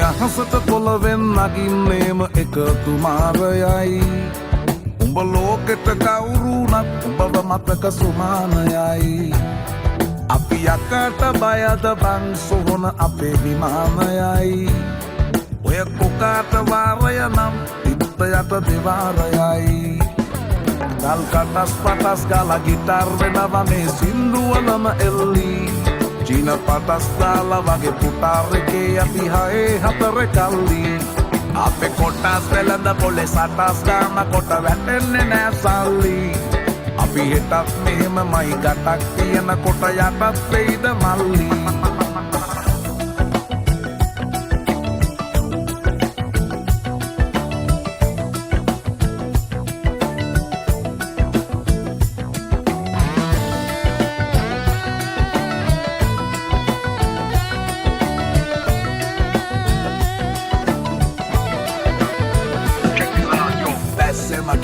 අහසට පොළවෙන් නගින්නේම එකතු මාරයයි උඹ ලෝකෙට කවුරුනත් උඹව මතක සුමානයයි අපි යකට බයද බං සොහොන අපේ විමානයයි ඔය කොකාට වාරය නම් තිත්ත යට දෙවාරයයි ගල් කටස් පටස් ගාලා ගිටාර් වෙනවා මේ සින්දුවලම එල්ලි චීන පටස් දාලා වගේ පුටාර් එකේ අපි හයේ හතර කල්ලි අපේ කොටස් වෙලඳ පොලේ සටස් ගාම කොට වැටෙන්නේ නෑ සල්ලි අපි හෙටත් මෙහෙමමයි ගටක් තියෙන කොට යටත් වෙයිද මල්ලි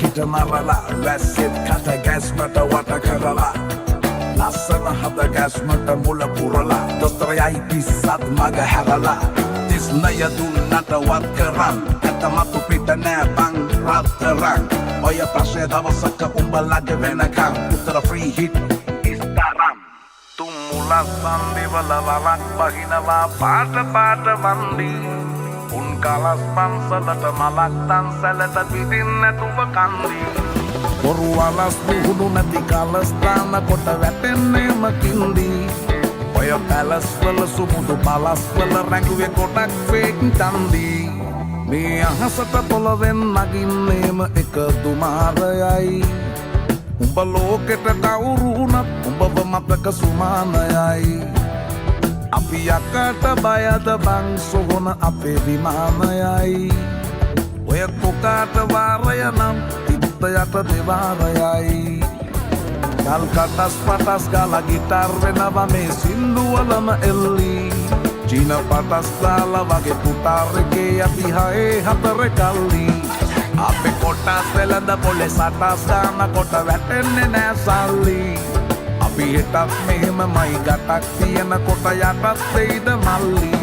Kita marala, වැස්සෙත් කට ගැස්මට වට කරලා ලස්සන හද ගැස්මට මුල පුරලා දොස්තරයයි පිස්සත් මග හැරලා තිස්නය දුන්නට වත් කරන් ඇත මතු පිට නෑ බං රත්තරන් ඔය ප්‍රශ්නය දවසක උඹලගේ වෙනකම් උත්තර ෆ්‍රී හිට් ඉස්තරම් තුම් මුලස් සම්බිවල වරක් බහිනවා පාට පාට වන්දී උන් කලස් පන්සලට මලක් තන්සලට පිටින් නැතුව කන්දී බොරු වලස් පුහුණු නැති කලස් දාන කොට වැටෙන්නේම කින්දී ඔය පැලස් වල සුමුදු පලස් වල රැඟුවේ කොටක් ෆේක් තන්දී මේ අහසට පොළවෙන් නගින්නේම එකතු මාරයයි උඹ ලෝකෙට කවුරුනත් උඹව මතක සුමානයයි අපි යකට බයද බං සොහොන අපේ විමානයයි ඔය කොකාට වාරය නම් තිත්ත යට දෙවාරයයි ගල් කටස් පටස් ගාලා ගිටාර් වෙනවා මේ සින්දුවලම එල්ලි චීන පටස් දාලා වගේ පුටාර් එකේ අපි හයේ හතර කල්ලි අපේ කොටස් වෙලඳ පොලේ සටස් ගාන කොට වැටෙන්නේ නෑ සල්ලි අපි හෙටත් මෙහෙමමයි ගටක් තියෙන කොට යටත් වෙයිද මල්ලි